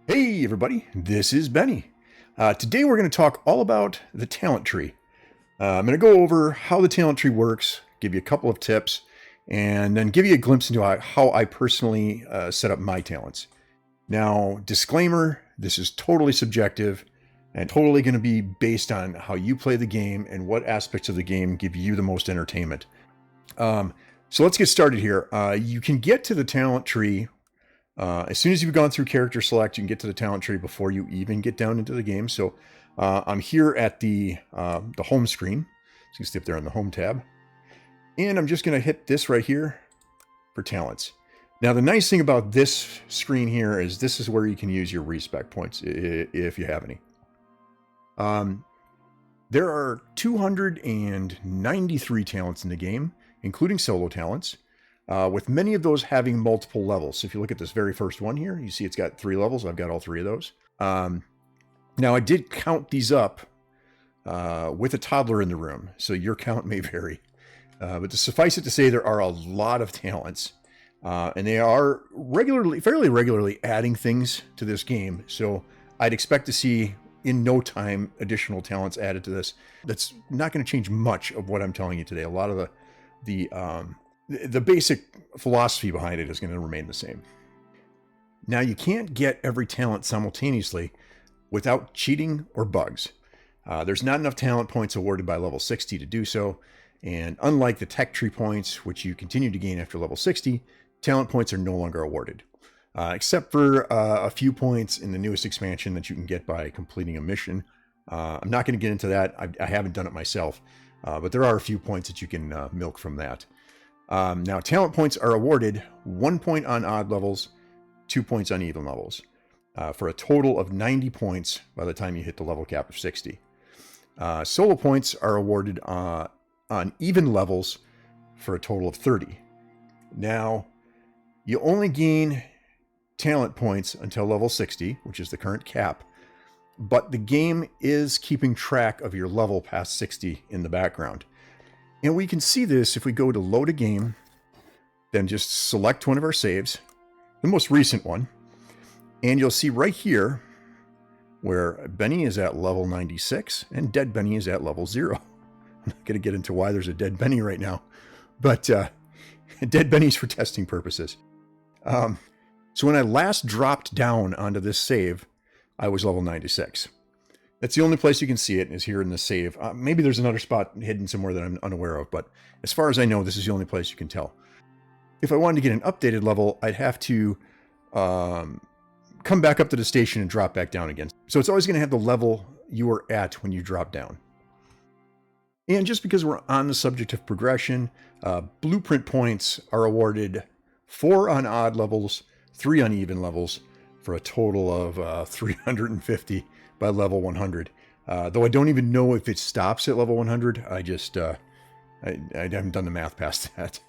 Hey everybody, this is Benny. Today we're going to talk all about the talent tree. I'm going to go over how the talent tree works, give you a couple of tips, and then give you a glimpse into how I personally set up my talents. Now, disclaimer, this is totally subjective and totally going to be based on how you play the game and what aspects of the game give you the most entertainment. So let's get started here. You can get to the talent tree as soon as you've gone through character select. You can get to the talent tree before you even get down into the game. So I'm here at the home screen. So you can stay up there on the home tab. And I'm just going to hit this right here for talents. Now, the nice thing about this screen here is this is where you can use your Respec points if you have any. There are 293 talents in the game, including solo talents. With many of those having multiple levels. So if you look at this very first one here, you see it's got 3 levels. I've got all 3 of those. Now, I did count these up with a toddler in the room, so your count may vary. But to suffice it to say, there are a lot of talents, and they are fairly regularly adding things to this game. So I'd expect to see, in no time, additional talents added to this. That's not going to change much of what I'm telling you today. A lot of the basic philosophy behind it is going to remain the same. Now, you can't get every talent simultaneously without cheating or bugs. There's not enough talent points awarded by level 60 to do so, and unlike the tech tree points, which you continue to gain after level 60, talent points are no longer awarded, except for a few points in the newest expansion that you can get by completing a mission. I'm not going to get into that. I haven't done it myself, but there are a few points that you can milk from that. Now, talent points are awarded 1 point on odd levels, 2 points on even levels, for a total of 90 points by the time you hit the level cap of 60. Solo points are awarded on even levels for a total of 30. Now, you only gain talent points until level 60, which is the current cap, but the game is keeping track of your level past 60 in the background. And we can see this if we go to load a game, then just select one of our saves, the most recent one, and you'll see right here where Benny is at level 96 and Dead Benny is at level 0. I'm not going to get into why there's a Dead Benny right now, but Dead Benny's for testing purposes. So when I last dropped down onto this save, I was level 96. That's the only place you can see it, is here in the save. Maybe there's another spot hidden somewhere that I'm unaware of, but as far as I know, this is the only place you can tell. If I wanted to get an updated level, I'd have to come back up to the station and drop back down again. So it's always going to have the level you were at when you drop down. And just because we're on the subject of progression, blueprint points are awarded 4 on odd levels, 3 on even levels, for a total of 350 by level 100. Though I don't even know if it stops at level 100. I haven't done the math past that.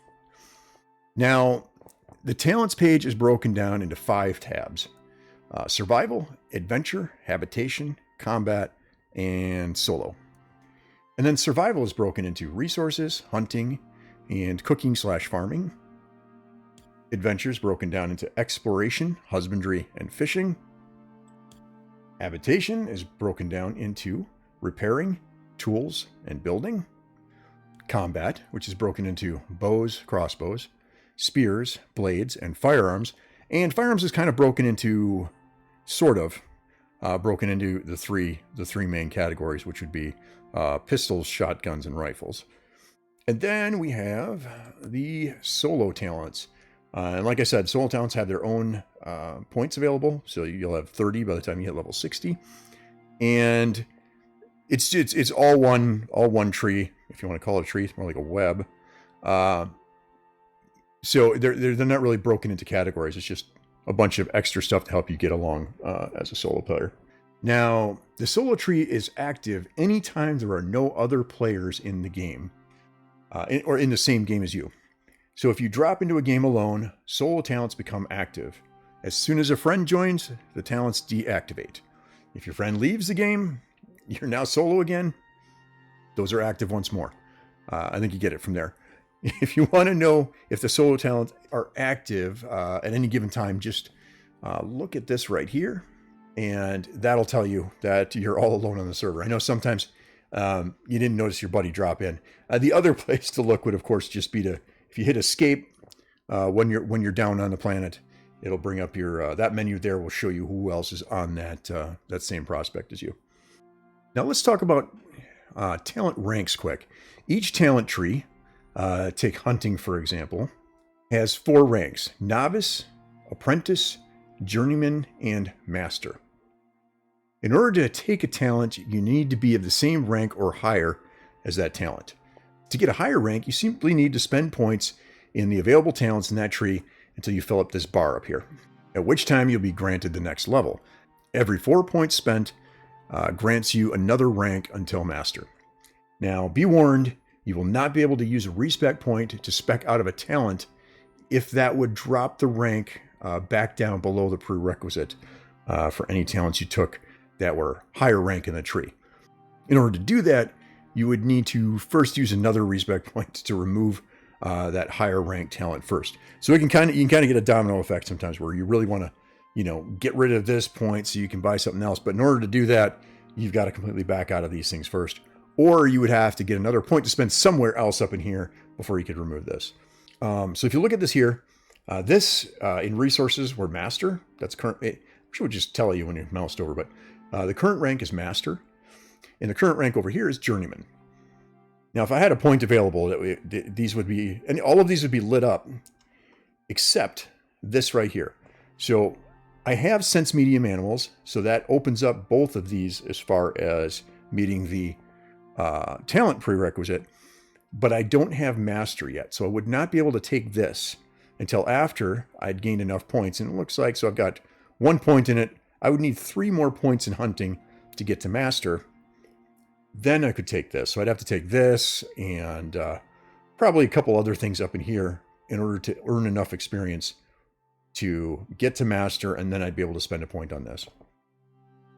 Now, the talents page is broken down into 5 tabs. Survival, Adventure, Habitation, Combat, and Solo. And then Survival is broken into Resources, Hunting, and Cooking/Farming. Adventure is broken down into Exploration, Husbandry, and Fishing. Habitation is broken down into Repairing, Tools, and Building. Combat, which is broken into Bows, Crossbows, Spears, Blades, and Firearms. And Firearms is kind of broken into, broken into the three main categories, which would be pistols, shotguns, and rifles. And then we have the solo talents. And like I said, solo talents have their own points available. So you'll have 30 by the time you hit level 60. And it's all one tree, if you want to call it a tree. It's more like a web. So they're not really broken into categories. It's just a bunch of extra stuff to help you get along as a solo player. Now, the solo tree is active anytime there are no other players in the game, or in the same game as you. So if you drop into a game alone, solo talents become active. As soon as a friend joins, the talents deactivate. If your friend leaves the game, you're now solo again. Those are active once more. I think you get it from there. If you want to know if the solo talents are active at any given time, just look at this right here. and that'll tell you that you're all alone on the server. I know sometimes you didn't notice your buddy drop in. The other place to look would, of course, just be to, if you hit escape when you're down on the planet, it'll bring up your that menu there will show you who else is on that that same prospect as you. Now let's talk about talent ranks quick. Each talent tree, take hunting for example, has 4 ranks: novice, apprentice, journeyman, and master. In order to take a talent, you need to be of the same rank or higher as that talent. To get a higher rank, you simply need to spend points in the available talents in that tree until you fill up this bar up here, at which time you'll be granted the next level. Every 4 points spent grants you another rank until master. Now, be warned, you will not be able to use a respec point to spec out of a talent if that would drop the rank back down below the prerequisite for any talents you took that were higher rank in the tree. In order to do that, you would need to first use another respec point to remove that higher rank talent first. So you can kind of get a domino effect sometimes where you really want to, get rid of this point so you can buy something else. But in order to do that, you've got to completely back out of these things first, or you would have to get another point to spend somewhere else up in here before you could remove this. So if you look at this here, this in resources we're master. That's current. I wish it would just tell you when you're moused over, but the current rank is master, and the current rank over here is journeyman. Now, if I had a point available, these would be, and all of these would be lit up, except this right here. So I have sense medium animals, so that opens up both of these as far as meeting the talent prerequisite, but I don't have master yet. So I would not be able to take this until after I'd gained enough points. And it looks like, so I've got 1 point in it. I would need 3 more points in hunting to get to master. Then I could take this. So I'd have to take this and probably a couple other things up in here in order to earn enough experience to get to master, and then I'd be able to spend a point on this.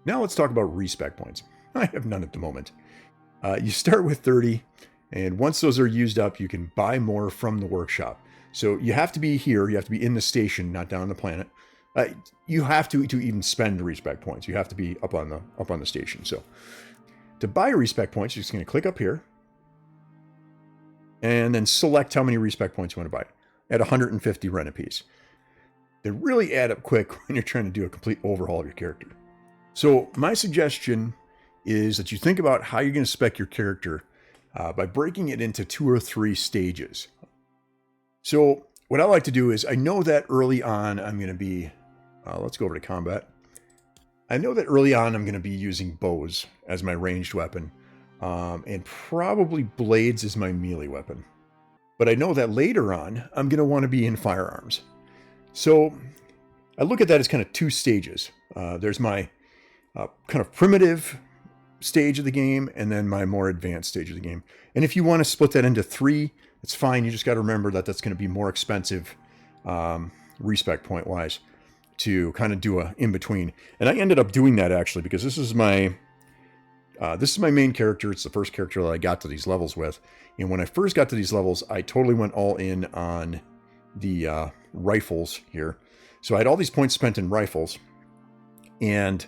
Now let's talk about respec points. I have none at the moment. You start with 30, and once those are used up, you can buy more from the workshop. So you have to be here, you have to be in the station, not down on the planet. You have to even spend respec points. You have to be up on the station. So to buy respec points, you're just going to click up here and then select how many respec points you want to buy at 150 Ren apiece. They really add up quick when you're trying to do a complete overhaul of your character. So my suggestion is that you think about how you're going to spec your character by breaking it into 2 or 3 stages. So what I like to do is, I know that early on I'm going to be, let's go over to combat. I know that early on I'm going to be using bows as my ranged weapon, and probably blades as my melee weapon. But I know that later on I'm going to want to be in firearms. So I look at that as kind of 2 stages. There's my kind of primitive stage of the game, and then my more advanced stage of the game. And if you want to split that into 3, it's fine. You just got to remember that that's going to be more expensive respec point wise to kind of do a in between. And I ended up doing that actually because this is my main character. It's the first character that I got to these levels with. And when I first got to these levels, I totally went all in on the rifles here. So I had all these points spent in rifles, and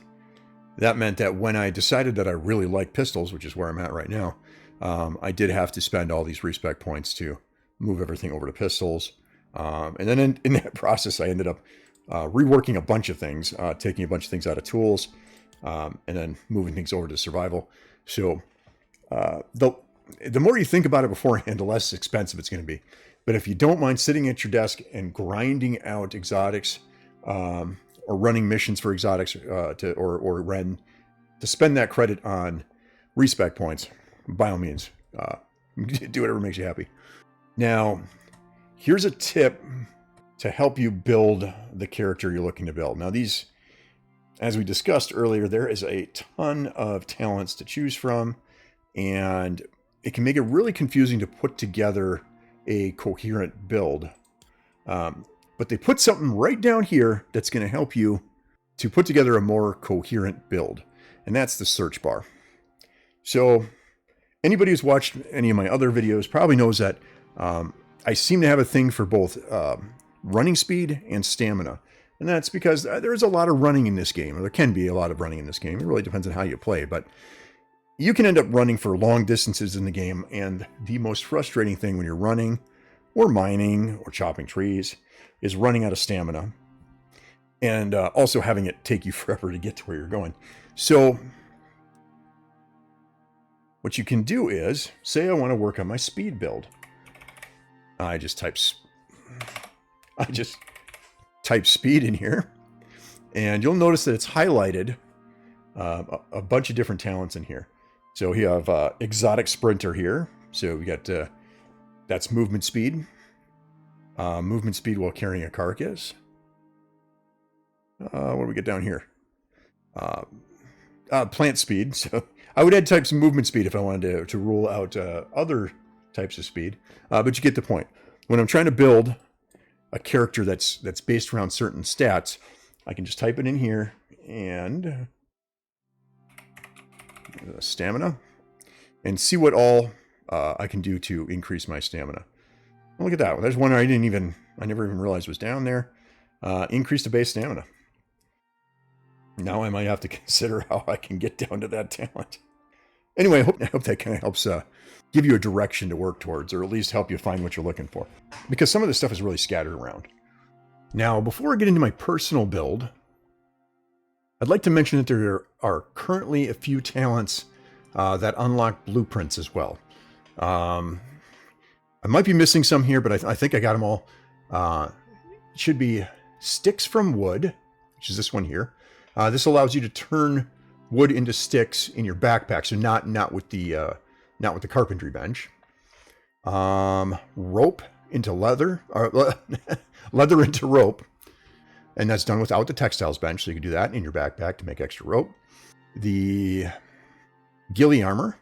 that meant that when I decided that I really liked pistols, which is where I'm at right now, I did have to spend all these respec points to move everything over to pistols. And then in that process, I ended up reworking a bunch of things, taking a bunch of things out of tools, and then moving things over to survival. So the more you think about it beforehand, the less expensive it's going to be. But if you don't mind sitting at your desk and grinding out exotics, or running missions for exotics, or Ren, to spend that credit on respec points, by all means, do whatever makes you happy. Now, here's a tip to help you build the character you're looking to build. Now, these, as we discussed earlier, there is a ton of talents to choose from, and it can make it really confusing to put together a coherent build. But they put something right down here that's going to help you to put together a more coherent build, and that's the search bar. So anybody who's watched any of my other videos probably knows that I seem to have a thing for both running speed and stamina. And that's because there's a lot of running in this game, or there can be a lot of running in this game. It really depends on how you play, but you can end up running for long distances in the game, and the most frustrating thing when you're running or mining or chopping trees is running out of stamina, and also having it take you forever to get to where you're going. So what you can do is, say I want to work on my speed build. I just type speed in here, and you'll notice that it's highlighted a bunch of different talents in here. So we have exotic sprinter here. So we got that's movement speed. Movement speed while carrying a carcass. What do we get down here? Plant speed. So I would add types of movement speed if I wanted to rule out other types of speed. But you get the point. When I'm trying to build a character that's based around certain stats, I can just type it in here and stamina, and see what all I can do to increase my stamina. Well, look at that. There's one I never even realized was down there. Increase the base stamina. Now I might have to consider how I can get down to that talent. Anyway, I hope that kind of helps give you a direction to work towards, or at least help you find what you're looking for. Because some of this stuff is really scattered around. Now, before I get into my personal build, I'd like to mention that there are currently a few talents that unlock blueprints as well. I might be missing some here, but I think I got them all. It should be sticks from wood, which is this one here. This allows you to turn wood into sticks in your backpack, so not with the carpentry bench. Rope into leather, or leather into rope, and that's done without the textiles bench, so you can do that in your backpack to make extra rope. The ghillie armor,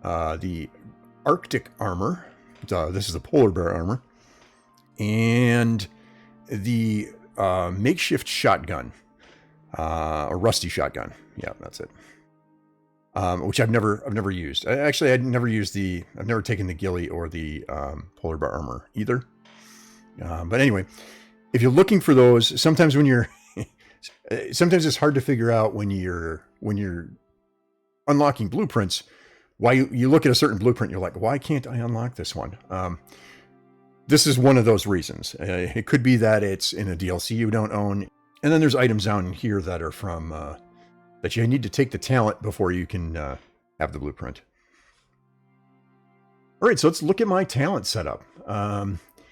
the Arctic armor, this is the polar bear armor, and the makeshift shotgun, a rusty shotgun. Yeah, that's it. Which I've never used. Actually, I've never taken the ghillie or the polar bear armor either. But anyway, if you're looking for those, sometimes it's hard to figure out when you're unlocking blueprints, why you look at a certain blueprint, you're like, why can't I unlock this one? This is one of those reasons. It could be that it's in a DLC you don't own. And then there's items down here that are from, that you need to take the talent before you can have the blueprint. All right, so let's look at my talent setup.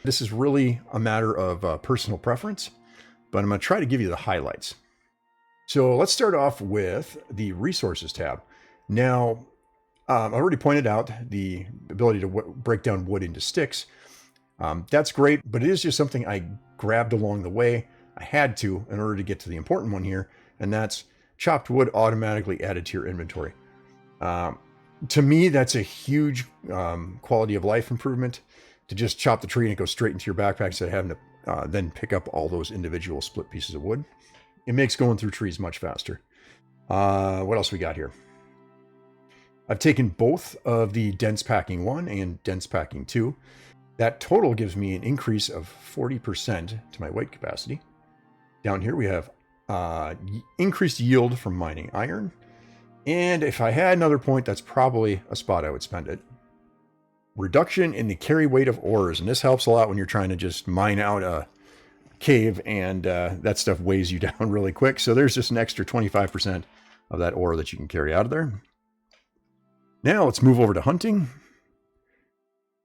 This is really a matter of personal preference, but I'm going to try to give you the highlights. So let's start off with the resources tab. Now, I already pointed out the ability to break down wood into sticks. That's great, but it is just something I grabbed along the way. I had to in order to get to the important one here, and that's chopped wood automatically added to your inventory. To me, that's a huge quality of life improvement, to just chop the tree and it goes straight into your backpack instead of having to then pick up all those individual split pieces of wood. It makes going through trees much faster. What else we got here? I've taken both of the dense packing 1 and dense packing 2. That total gives me an increase of 40% to my weight capacity. Down here we have increased yield from mining iron. And if I had another point, that's probably a spot I would spend it. Reduction in the carry weight of ores. And this helps a lot when you're trying to just mine out a cave and that stuff weighs you down really quick. So there's just an extra 25% of that ore that you can carry out of there. Now let's move over to hunting.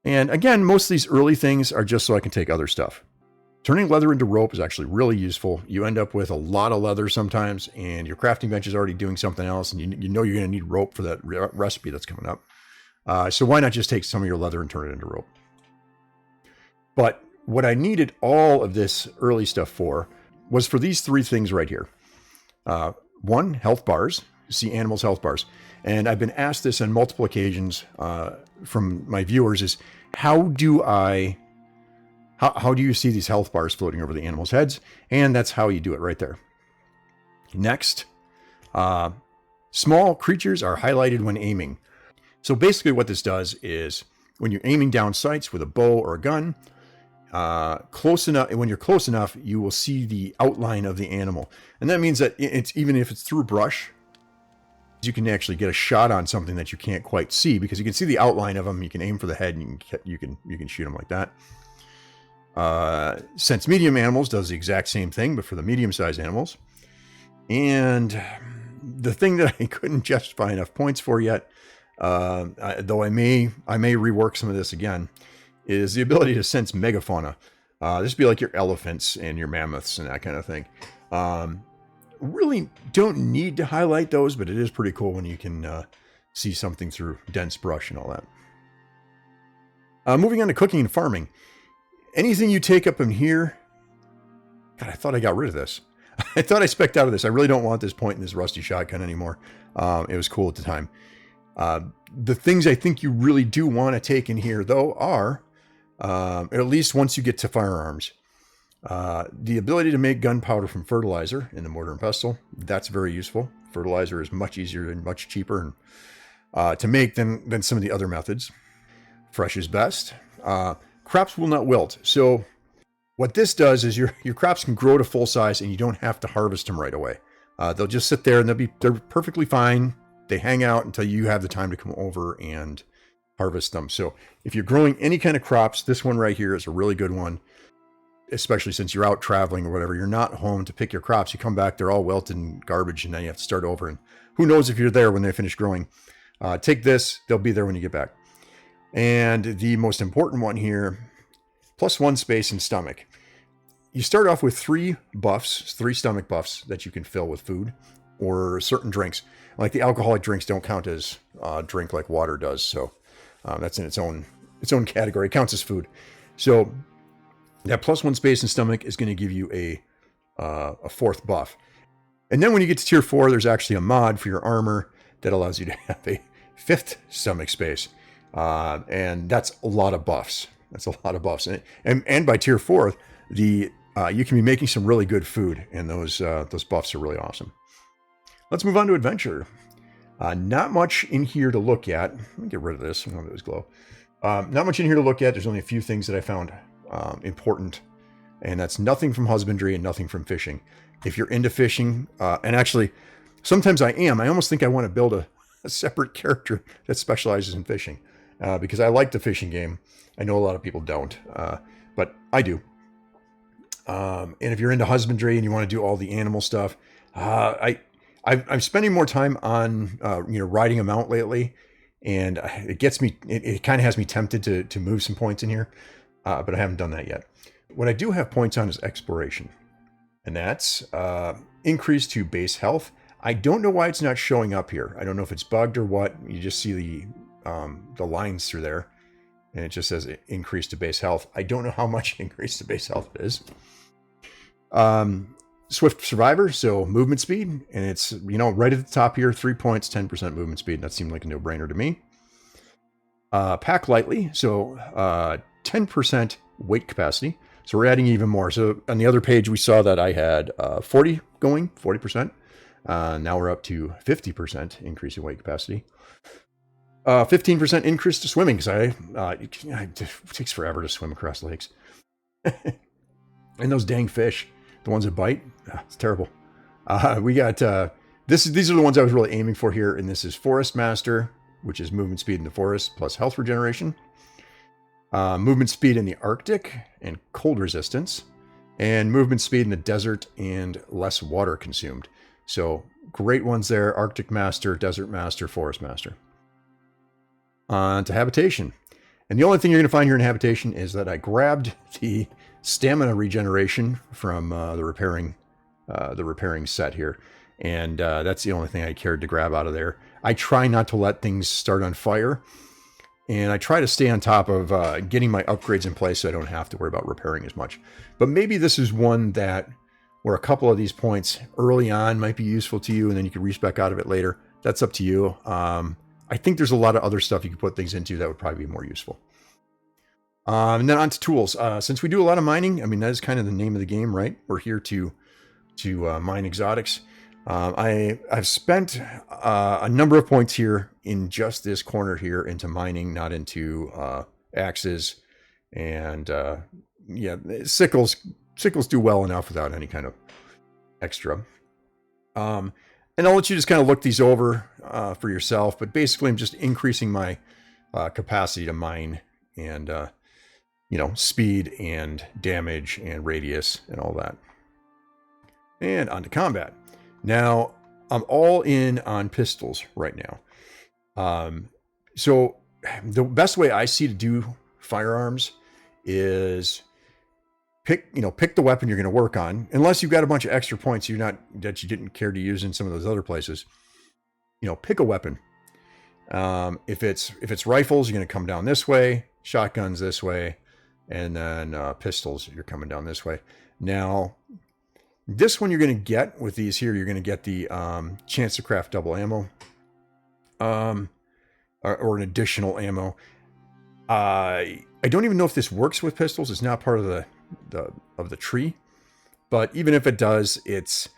And again, most of these early things are just so I can take other stuff. Turning leather into rope is actually really useful. You end up with a lot of leather sometimes, and your crafting bench is already doing something else, and you know you're going to need rope for that recipe that's coming up. So why not just take some of your leather and turn it into rope? But what I needed all of this early stuff for was for these three things right here. One, health bars. See animals' health bars. And I've been asked this on multiple occasions from my viewers is, how do you see these health bars floating over the animals' heads? And that's how you do it right there. Next, small creatures are highlighted when aiming. So basically what this does is when you're aiming down sights with a bow or a gun, close enough. When you're close enough, you will see the outline of the animal, and that means that it's even if it's through brush, you can actually get a shot on something that you can't quite see because you can see the outline of them. You can aim for the head, and you can shoot them like that. Sense medium animals does the exact same thing, but for the medium-sized animals. And the thing that I couldn't justify enough points for yet, though I may rework some of this again, is the ability to sense megafauna. This would be like your elephants and your mammoths and that kind of thing. Really don't need to highlight those, but it is pretty cool when you can see something through dense brush and all that. Moving on to cooking and farming. Anything you take up in here... God, I thought I got rid of this. I thought I spec'd out of this. I really don't want this point in this rusty shotgun anymore. It was cool at the time. The things I think you really do want to take in here, though, are, at least once you get to firearms, the ability to make gunpowder from fertilizer in the mortar and pestle. That's very useful. Fertilizer is much easier and much cheaper to make than some of the other methods. Fresh is best. Crops will not wilt. So what this does is your crops can grow to full size and you don't have to harvest them right away. They'll just sit there and they're perfectly fine. They hang out until you have the time to come over and harvest them. So if you're growing any kind of crops, this one right here is a really good one, especially since you're out traveling or whatever. You're not home to pick your crops. You come back, they're all wilted and garbage, and then you have to start over. And who knows if you're there when they finish growing. Take this. They'll be there when you get back. And the most important one here, +1 space and stomach. You start off with 3 stomach buffs that you can fill with food or certain drinks. Like the alcoholic drinks don't count as drink like water does. So that's in its own category. It counts as food. So that +1 space and stomach is going to give you a 4th buff. And then when you get to tier 4, there's actually a mod for your armor that allows you to have a 5th stomach space. And that's a lot of buffs. And by tier 4, you can be making some really good food, and those buffs are really awesome. Let's move on to adventure. Not much in here to look at. Let me get rid of this. I don't know if it was glow. Not much in here to look at. There's only a few things that I found important, and that's nothing from husbandry and nothing from fishing. If you're into fishing, and actually, sometimes I am. I almost think I want to build a separate character that specializes in fishing. Because I like the fishing game. I know a lot of people don't, but I do. And if you're into husbandry and you want to do all the animal stuff, I'm spending more time on riding a mount lately, and it gets me. It kind of has me tempted to move some points in here, but I haven't done that yet. What I do have points on is exploration, and that's increased to base health. I don't know why it's not showing up here. I don't know if it's bugged or what. You just see the lines through there, and it just says increase to base health. I don't know how much increase to base health it is. Swift survivor, so movement speed, and it's right at the top here, 3 points, 10% movement speed. That seemed like a no-brainer to me. Pack lightly, so 10% weight capacity. So we're adding even more. So on the other page, we saw that I had 40%. Now we're up to 50% increase in weight capacity. 15% increase to swimming, because it takes forever to swim across lakes. And those dang fish, the ones that bite, it's terrible. We got these are the ones I was really aiming for here, and this is Forest Master, which is movement speed in the forest plus health regeneration. Movement speed in the Arctic and cold resistance, and movement speed in the desert and less water consumed. So great ones there: Arctic Master, Desert Master, Forest Master. On to habitation. And the only thing you're going to find here in habitation is that I grabbed the stamina regeneration from the repairing set here. And that's the only thing I cared to grab out of there. I try not to let things start on fire. And I try to stay on top of getting my upgrades in place so I don't have to worry about repairing as much. But maybe this is one where a couple of these points early on might be useful to you, and then you can respec out of it later. That's up to you. I think there's a lot of other stuff you can put things into that would probably be more useful. And then on to tools. Since we do a lot of mining, I mean, that is kind of the name of the game, right? We're here to mine exotics. I've spent a number of points here in just this corner here into mining, not into axes and yeah, sickles do well enough without any kind of extra. And I'll let you just kind of look these over for yourself. But basically, I'm just increasing my capacity to mine and speed and damage and radius and all that. And on to combat. Now, I'm all in on pistols right now. So the best way I see to do firearms is pick the weapon you're going to work on, unless you've got a bunch of extra points that you didn't care to use in some of those other places. Pick a weapon. If it's rifles, you're going to come down this way, shotguns this way, and then pistols, you're coming down this way. Now, this one you're going to get with these here, you're going to get the chance to craft double ammo, or an additional ammo. I don't even know if this works with pistols. It's not part of the tree, but even if it does, it's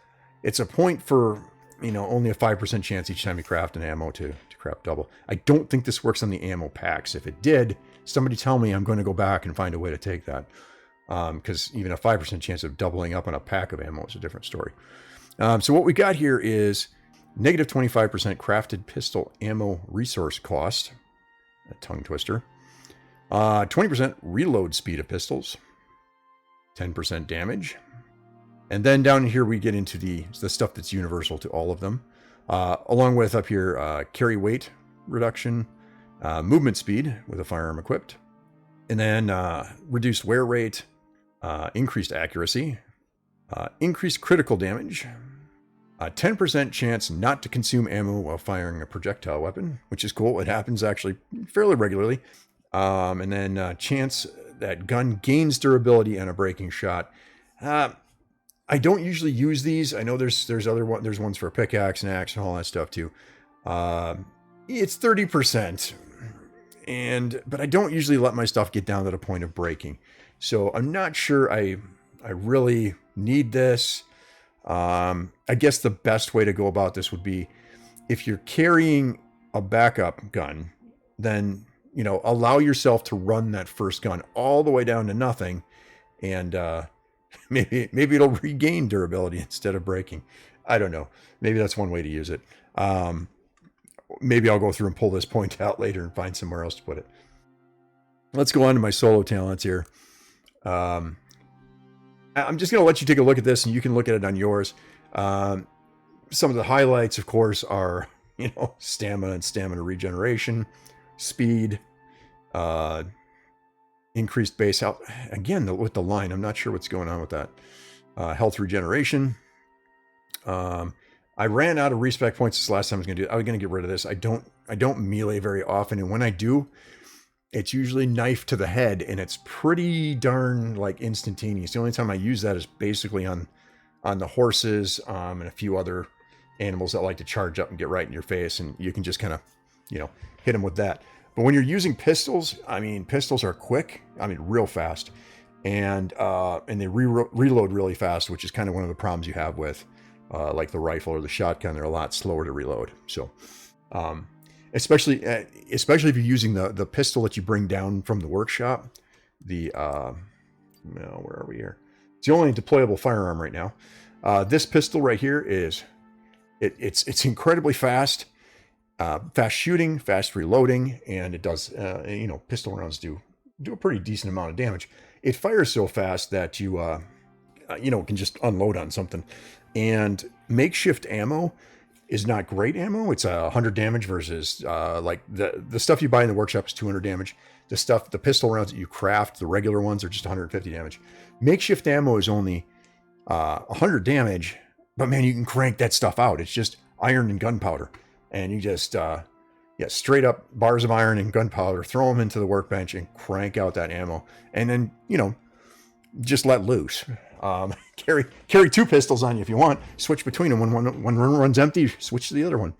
a point for only a 5% chance each time you craft an ammo to craft double. I don't think this works on the ammo packs. If it did, somebody tell me. I'm going to go back and find a way to take that, because even a 5% chance of doubling up on a pack of ammo is a different story. So what we got here is negative 25% crafted pistol ammo resource cost, a tongue twister, 20% reload speed of pistols, 10% damage. And then down here we get into the stuff that's universal to all of them. Along with up here, carry weight reduction, movement speed with a firearm equipped, and then reduced wear rate, increased accuracy, increased critical damage, 10% chance not to consume ammo while firing a projectile weapon, which is cool. It happens actually fairly regularly. And then chance that gun gains durability on a breaking shot. I don't usually use these. I know there's ones for a pickaxe and axe and all that stuff too. It's 30%, but I don't usually let my stuff get down to the point of breaking. So I'm not sure I really need this. I guess the best way to go about this would be, if you're carrying a backup gun, then allow yourself to run that first gun all the way down to nothing, and maybe it'll regain durability instead of breaking. I don't know. Maybe that's one way to use it. Maybe I'll go through and pull this point out later and find somewhere else to put it. Let's go on to my solo talents here. I'm just going to let you take a look at this, and you can look at it on yours. Some of the highlights, of course, are stamina and stamina regeneration, speed, increased base health. Again, with the line, I'm not sure what's going on with that. Health regeneration. I ran out of Respec points this last time I was going to get rid of this. I don't melee very often, and when I do, it's usually knife to the head, and it's pretty darn instantaneous. The only time I use that is basically on the horses, and a few other animals that like to charge up and get right in your face, and you can just kind of hit them with that. But when you're using pistols, pistols are quick, real fast, and they reload really fast, which is kind of one of the problems you have with like the rifle or the shotgun. They're a lot slower to reload. So especially if you're using the pistol that you bring down from the workshop, where are we here? It's the only deployable firearm right now. This pistol right here it's incredibly fast. Fast shooting, fast reloading, and it does, pistol rounds do a pretty decent amount of damage. It fires so fast that you, can just unload on something. And makeshift ammo is not great ammo. It's 100 damage versus, the stuff you buy in the workshop is 200 damage. The pistol rounds that you craft, the regular ones, are just 150 damage. Makeshift ammo is only 100 damage, but man, you can crank that stuff out. It's just iron and gunpowder. And you just, straight up bars of iron and gunpowder, throw them into the workbench and crank out that ammo. And then, just let loose. Carry two pistols on you if you want. Switch between them. When one runs empty, switch to the other one.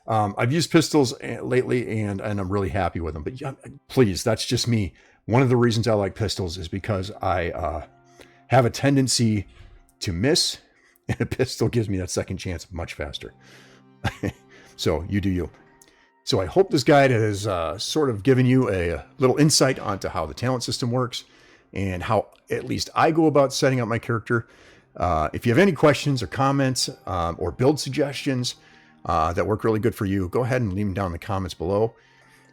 I've used pistols lately, and I'm really happy with them. But please, that's just me. One of the reasons I like pistols is because I have a tendency to miss, and a pistol gives me that second chance much faster. So you do you. So I hope this guide has sort of given you a little insight onto how the talent system works, and how at least I go about setting up my character. If you have any questions or comments or build suggestions that work really good for you, go ahead and leave them down in the comments below.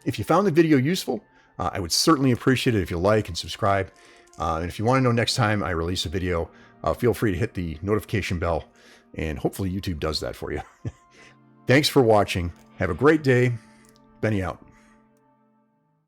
If you found the video useful, I would certainly appreciate it if you like and subscribe. And if you want to know next time I release a video, feel free to hit the notification bell, and hopefully YouTube does that for you. Thanks for watching. Have a great day. Benny out.